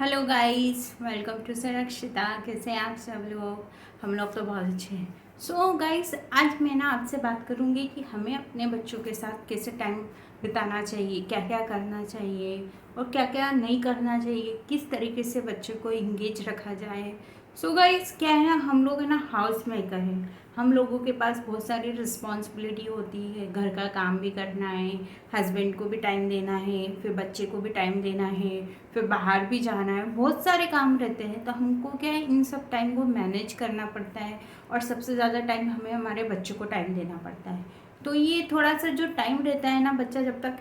Hello guys, welcome to Surakshita. कैसे हैं आप सब लोग? हम लोग तो बहुत अच्छे हैं। सो गाइस, आज मैं ना आपसे बात करूंगी कि हमें अपने बच्चों के साथ कैसे टाइम बिताना चाहिए, क्या क्या करना चाहिए और क्या क्या नहीं करना चाहिए, किस तरीके से बच्चे को इंगेज रखा जाए। सो गाइस, क्या है ना, हम लोग है ना हाउस मेकर हैं। हम लोगों के पास बहुत सारी रिस्पॉन्सिबिलिटी होती है, घर का काम भी करना है, हस्बैंड को भी टाइम देना है, फिर बच्चे को भी टाइम देना है, फिर बाहर भी जाना है, बहुत सारे काम रहते हैं। तो हमको क्या है, इन सब टाइम को मैनेज करना पड़ता है और सबसे ज़्यादा टाइम हमें हमारे बच्चों को टाइम देना पड़ता है। तो ये थोड़ा सा जो टाइम रहता है ना, बच्चा जब तक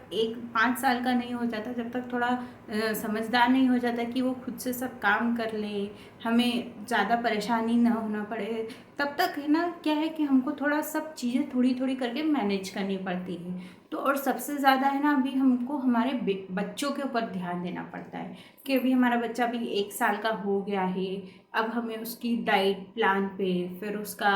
5 साल का नहीं हो जाता, जब तक थोड़ा समझदार नहीं हो जाता कि वो खुद से सब काम कर ले, हमें ज़्यादा परेशानी ना होना पड़े, तब तक है ना, क्या है कि हमको थोड़ा सब चीज़ें थोड़ी थोड़ी करके मैनेज करनी पड़ती है। तो और सबसे ज़्यादा है ना, अभी हमको हमारे बच्चों के ऊपर ध्यान देना पड़ता है कि अभी हमारा बच्चा अभी 1 साल का हो गया है। अब हमें उसकी डाइट प्लान पे, फिर उसका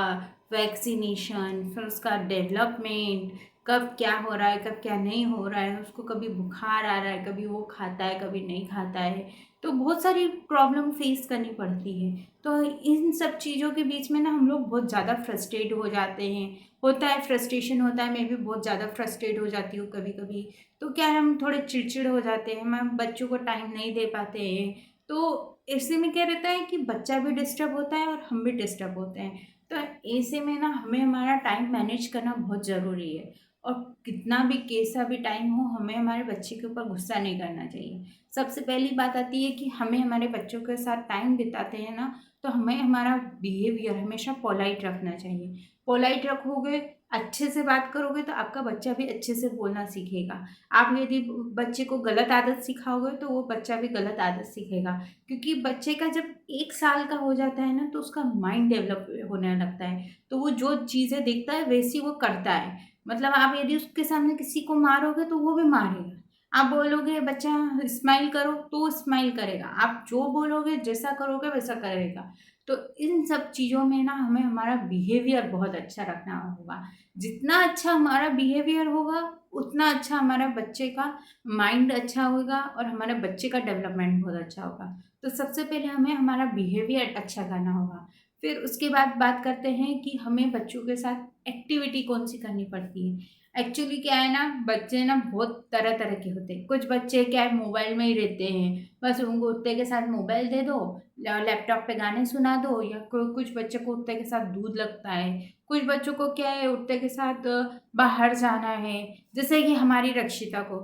वैक्सीनेशन, फिर उसका डेवलपमेंट, कब क्या हो रहा है, कब क्या नहीं हो रहा है, उसको कभी बुखार आ रहा है, कभी वो खाता है, कभी नहीं खाता है, तो बहुत सारी प्रॉब्लम फेस करनी पड़ती है। तो इन सब चीज़ों के बीच में ना हम लोग बहुत ज़्यादा फ्रस्ट्रेट हो जाते हैं। होता है, फ्रस्ट्रेशन होता है, मैं भी बहुत ज़्यादा फ्रस्ट्रेट हो जाती हूँ कभी कभी। तो क्या है, हम थोड़े चिड़चिड़ हो जाते हैं, हम बच्चों को टाइम नहीं दे पाते हैं। तो ऐसे में क्या रहता है कि बच्चा भी डिस्टर्ब होता है और हम भी डिस्टर्ब होते हैं। तो ऐसे में ना हमें हमारा टाइम मैनेज करना बहुत ज़रूरी है। और कितना भी कैसा भी टाइम हो, हमें हमारे बच्चे के ऊपर गुस्सा नहीं करना चाहिए। सबसे पहली बात आती है कि हमें हमारे बच्चों के साथ टाइम बिताते हैं ना, तो हमें हमारा बिहेवियर हमेशा पोलाइट रखना चाहिए। पोलाइट रखोगे, अच्छे से बात करोगे, तो आपका बच्चा भी अच्छे से बोलना सीखेगा। आप यदि बच्चे को गलत आदत सिखाओगे, तो वो बच्चा भी गलत आदत सीखेगा। क्योंकि बच्चे का जब 1 साल का हो जाता है ना, तो उसका माइंड डेवलप होने लगता है। तो वो जो चीज़ें देखता है वैसी वो करता है। मतलब आप यदि उसके सामने किसी को मारोगे, तो वो भी मारेगा। आप बोलोगे बच्चा स्माइल करो, तो वो स्माइल करेगा। आप जो बोलोगे, जैसा करोगे वैसा करेगा। तो इन सब चीज़ों में ना हमें हमारा बिहेवियर बहुत अच्छा रखना होगा। जितना अच्छा हमारा बिहेवियर होगा, उतना अच्छा हमारा बच्चे का माइंड अच्छा होगा और हमारे बच्चे का डेवलपमेंट बहुत अच्छा होगा। तो सबसे पहले हमें हमारा बिहेवियर अच्छा करना होगा। फिर उसके बाद बात करते हैं कि हमें बच्चों के साथ एक्टिविटी कौन सी करनी पड़ती है। एक्चुअली क्या है ना, बच्चे ना बहुत तरह तरह के होते हैं। कुछ बच्चे क्या है, मोबाइल में ही रहते हैं, बस उनको उठते के साथ मोबाइल दे दो, लैपटॉप पे गाने सुना दो, या कुछ बच्चे को उठते के साथ दूध लगता है। कुछ बच्चों को क्या है, उठते के साथ बाहर जाना है। जैसे कि हमारी रक्षिता को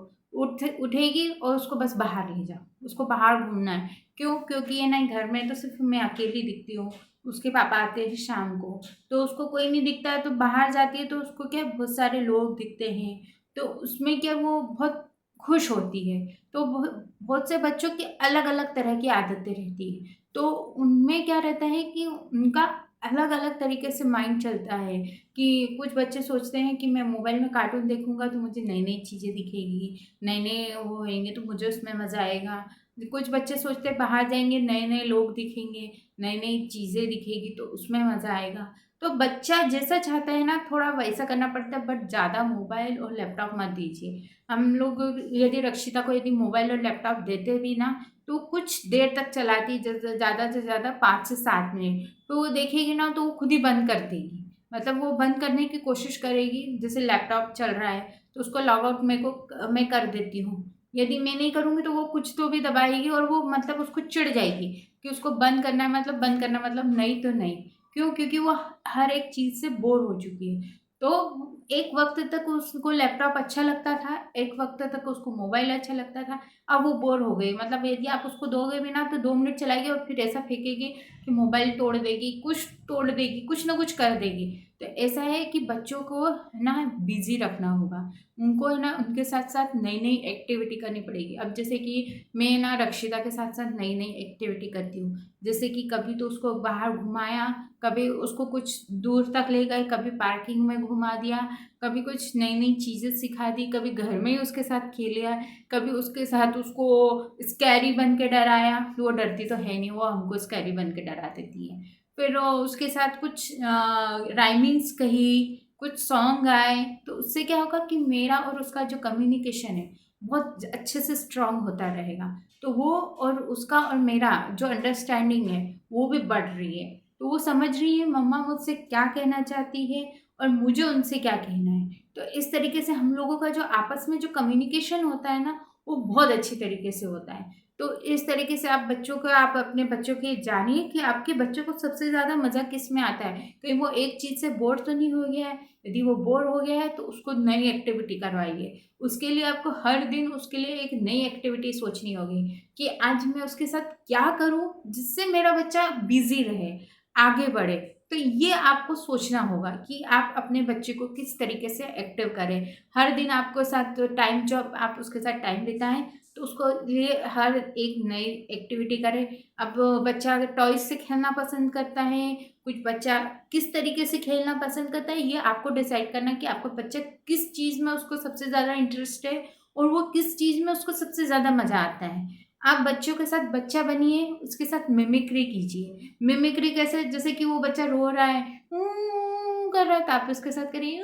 उठेगी और उसको बस बाहर ले जाओ, उसको बाहर घूमना है। क्यों? क्योंकि ये ना, घर में तो सिर्फ मैं अकेली दिखती हूँ, उसके पापा आते हैं शाम को, तो उसको कोई नहीं दिखता है। तो बाहर जाती है तो उसको क्या, बहुत सारे लोग दिखते हैं, तो उसमें क्या वो बहुत खुश होती है। तो बहुत बहुत से बच्चों की अलग अलग तरह की आदतें रहती है। तो उनमें क्या रहता है कि उनका अलग अलग तरीके से माइंड चलता है। कि कुछ बच्चे सोचते हैं कि मैं मोबाइल में कार्टून देखूंगा तो मुझे नई नई चीज़ें दिखेगी, नए नए वो होंगे, तो मुझे उसमें मज़ा आएगा। कुछ बच्चे सोचते हैं बाहर जाएंगे, नए नए लोग दिखेंगे, नई नई चीज़ें दिखेगी, तो उसमें मज़ा आएगा। तो बच्चा जैसा चाहता है ना, थोड़ा वैसा करना पड़ता है, बट ज़्यादा मोबाइल और लैपटॉप मत दीजिए। हम लोग यदि रक्षिता को यदि मोबाइल और लैपटॉप देते भी ना, तो कुछ देर तक चलाती, ज़्यादा से ज़्यादा 5 से 7 मिनट। तो वो देखेगी ना, तो वो खुद ही बंद कर देगी। मतलब वो बंद करने की कोशिश करेगी। जैसे लैपटॉप चल रहा है, तो उसको लॉग आउट मैं कर देती हूँ। यदि मैं नहीं करूँगी, तो वो कुछ तो भी दबाएगी और वो मतलब उसको चिढ़ जाएगी कि उसको बंद करना है, मतलब बंद करना मतलब नहीं तो नहीं। क्यों? क्योंकि वो हर एक चीज़ से बोर हो चुकी है। तो एक वक्त तक उसको लैपटॉप अच्छा लगता था, एक वक्त तक उसको मोबाइल अच्छा लगता था। अब वो बोर हो गई। मतलब यदि आप उसको दोगे भी ना, तो 2 मिनट चलाएगी और फिर ऐसा फेंकेगी कि मोबाइल तोड़ देगी, कुछ तोड़ देगी, कुछ ना कुछ कर देगी। तो ऐसा है कि बच्चों को है ना बिजी रखना होगा। उनको है ना, उनके साथ साथ नई नई एक्टिविटी करनी पड़ेगी। अब जैसे कि मैं ना रक्षिता के साथ साथ नई नई एक्टिविटी करती हूँ। जैसे कि कभी तो उसको बाहर घुमाया, कभी उसको कुछ दूर तक ले गए, कभी पार्किंग में घुमा दिया, कभी कुछ नई नई चीज़ें सिखा दी, कभी घर में ही उसके साथ खेलिया, कभी उसके साथ उसको स्कैरी बन के डराया। वो डरती तो है नहीं, वो हमको स्कैरी बन के डरा देती है। फिर उसके साथ कुछ राइमिंग्स कही, कुछ सॉन्ग गाए, तो उससे क्या होगा कि मेरा और उसका जो कम्युनिकेशन है, बहुत अच्छे से स्ट्रांग होता रहेगा। तो वो और उसका और मेरा जो अंडरस्टैंडिंग है वो भी बढ़ रही है। तो वो समझ रही है मम्मा मुझसे क्या कहना चाहती है और मुझे उनसे क्या कहना है। तो इस तरीके से हम लोगों का जो आपस में जो कम्युनिकेशन होता है ना, वो बहुत अच्छी तरीके से होता है। तो इस तरीके से आप अपने बच्चों के जानिए कि आपके बच्चों को सबसे ज़्यादा मज़ा किस में आता है। कहीं वो एक चीज़ से बोर तो नहीं हो गया है? यदि वो बोर हो गया है तो उसको नई एक्टिविटी करवाइए। उसके लिए आपको हर दिन उसके लिए एक नई एक्टिविटी सोचनी होगी कि आज मैं उसके साथ क्या करूँ जिससे मेरा बच्चा बिज़ी रहे, आगे बढ़े। तो ये आपको सोचना होगा कि आप अपने बच्चे को किस तरीके से एक्टिव करें। हर दिन आपको साथ टाइम जब आप उसके साथ टाइम बिताएँ तो उसको लिए हर एक नई एक्टिविटी करें। अब बच्चा अगर टॉयज़ से खेलना पसंद करता है, कुछ बच्चा किस तरीके से खेलना पसंद करता है, ये आपको डिसाइड करना है कि आपका बच्चा किस चीज़ में उसको सबसे ज़्यादा इंटरेस्ट है और वो किस चीज़ में उसको सबसे ज़्यादा मज़ा आता है। आप बच्चों के साथ बच्चा बनिए, उसके साथ मिमिक्री कीजिए। मिमिक्री कैसे? जैसे कि वो बच्चा रो रहा है, कर रहा है तो आप उसके साथ करिए,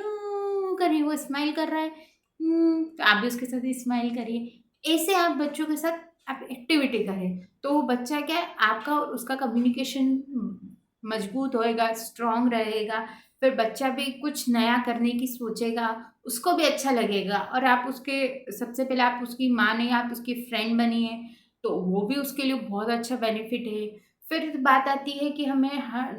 करिए। वो स्माइल कर रहा है, तो आप भी उसके साथ स्माइल करिए। ऐसे आप बच्चों के साथ आप एक्टिविटी करें, तो वो बच्चा क्या है आपका और उसका कम्युनिकेशन मजबूत होएगा, स्ट्रॉन्ग रहेगा। फिर बच्चा भी कुछ नया करने की सोचेगा, उसको भी अच्छा लगेगा और आप उसके सबसे पहले आप उसकी माँ नहीं, आप उसकी फ्रेंड बनिए, तो वो भी उसके लिए बहुत अच्छा बेनिफिट है। फिर बात आती है कि हमें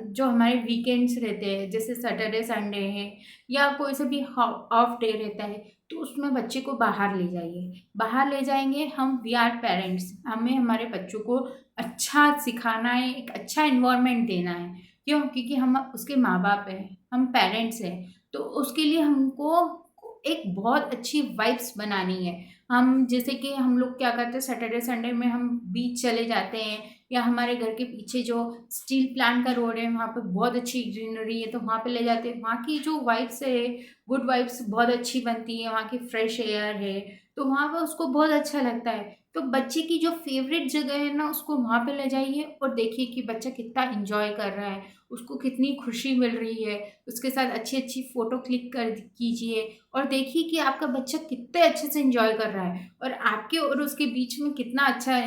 जो हमारे वीकेंड्स रहते हैं, जैसे सैटरडे, संडे है या कोई से भी ऑफ डे रहता है, तो उसमें बच्चे को बाहर ले जाइए। बाहर ले जाएँगे हम, वी आर पेरेंट्स, हमें हमारे बच्चों को अच्छा सिखाना है, एक अच्छा एनवायरनमेंट देना है। क्यों? क्योंकि हम उसके माँ-बाप हैं, हम पेरेंट्स हैं, तो उसके लिए हमको एक बहुत अच्छी वाइब्स बनानी है। हम जैसे कि हम लोग क्या करते हैं, सैटरडे संडे में हम बीच चले जाते हैं या हमारे घर के पीछे जो स्टील प्लांट का रोड है, वहाँ पे बहुत अच्छी ग्रीनरी है, तो वहाँ पे ले जाते हैं। वहाँ की जो वाइब्स है, गुड वाइब्स बहुत अच्छी बनती है, वहाँ की फ्रेश एयर है, तो वहाँ पे उसको बहुत अच्छा लगता है। तो बच्चे की जो फ़ेवरेट जगह है ना, उसको वहाँ पे ले जाइए और देखिए कि बच्चा कितना एन्जॉय कर रहा है, उसको कितनी खुशी मिल रही है। उसके साथ अच्छी-अच्छी फ़ोटो क्लिक कर कीजिए और देखिए कि आपका बच्चा कितने अच्छे से एन्जॉय कर रहा है और आपके और उसके बीच में कितना अच्छा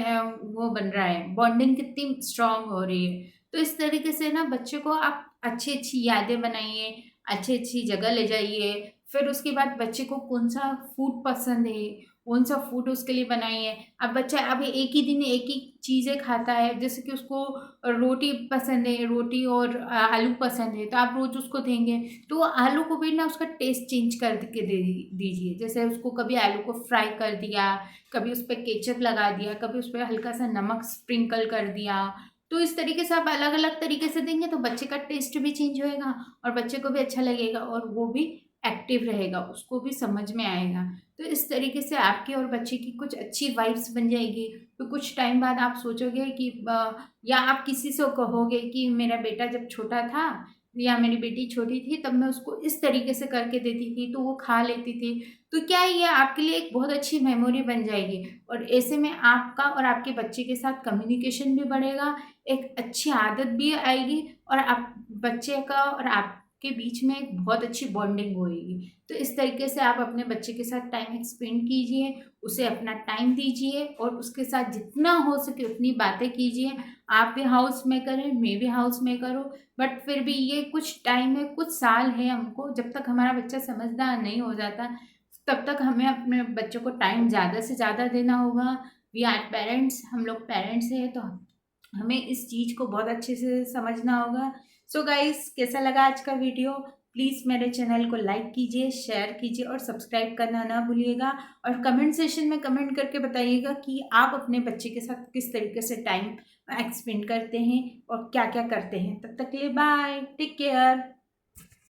वो बन रहा है, बॉन्डिंग कितनी स्ट्रॉन्ग हो रही है। तो इस तरीके से ना बच्चे को आप अच्छी-अच्छी यादें बनाइए, अच्छी-अच्छी जगह ले जाइए। फिर उसके बाद बच्चे को कौन-सा फूड पसंद है, कौन-सा फूड उसके लिए बनाइए। अब बच्चा अभी एक ही दिन एक ही चीज़ें खाता है, जैसे कि उसको रोटी पसंद है, रोटी और आलू पसंद है, तो आप रोज़ उसको देंगे, तो वो आलू को भी ना उसका टेस्ट चेंज कर के दे दीजिए। जैसे उसको कभी आलू को फ्राई कर दिया, कभी उस पे केचअप लगा दिया, कभी उस पे हल्का-सा नमक स्प्रिंकल कर दिया। तो इस तरीके से आप अलग-अलग तरीके से देंगे तो बच्चे का टेस्ट भी चेंज होएगा और बच्चे को भी अच्छा लगेगा और वो भी एक्टिव रहेगा, उसको भी समझ में आएगा। तो इस तरीके से आपके और बच्चे की कुछ अच्छी वाइब्स बन जाएगी। तो कुछ टाइम बाद आप सोचोगे कि या आप किसी से कहोगे कि मेरा बेटा जब छोटा था या मेरी बेटी छोटी थी तब मैं उसको इस तरीके से करके देती थी तो वो खा लेती थी। तो क्या है, ये आपके लिए एक बहुत अच्छी मेमोरी बन जाएगी और ऐसे में आपका और आपके बच्चे के साथ कम्युनिकेशन भी बढ़ेगा, एक अच्छी आदत भी आएगी और आप बच्चे का और आपके बीच में एक बहुत अच्छी बॉन्डिंग होएगी। तो इस तरीके से आप अपने बच्चे के साथ टाइम स्पेंड कीजिए, उसे अपना टाइम दीजिए और उसके साथ जितना हो सके उतनी बातें कीजिए। आप भी हाउस मेकर हैं, मैं भी हाउस मेकर हूँ, बट फिर भी ये कुछ टाइम है, कुछ साल है हमको, जब तक हमारा बच्चा समझदार नहीं हो जाता, तब तक हमें अपने बच्चों को टाइम ज़्यादा से ज़्यादा देना होगा। वी आर पेरेंट्स, हम लोग पेरेंट्स हैं, तो हमें इस चीज़ को बहुत अच्छे से समझना होगा। सो गाइस, कैसा लगा आज का वीडियो? प्लीज़ मेरे चैनल को लाइक कीजिए, शेयर कीजिए और सब्सक्राइब करना ना भूलिएगा और कमेंट सेशन में कमेंट करके बताइएगा कि आप अपने बच्चे के साथ किस तरीके से टाइम स्पेंड करते हैं और क्या-क्या करते हैं। तब तक के लिए बाय, टेक केयर।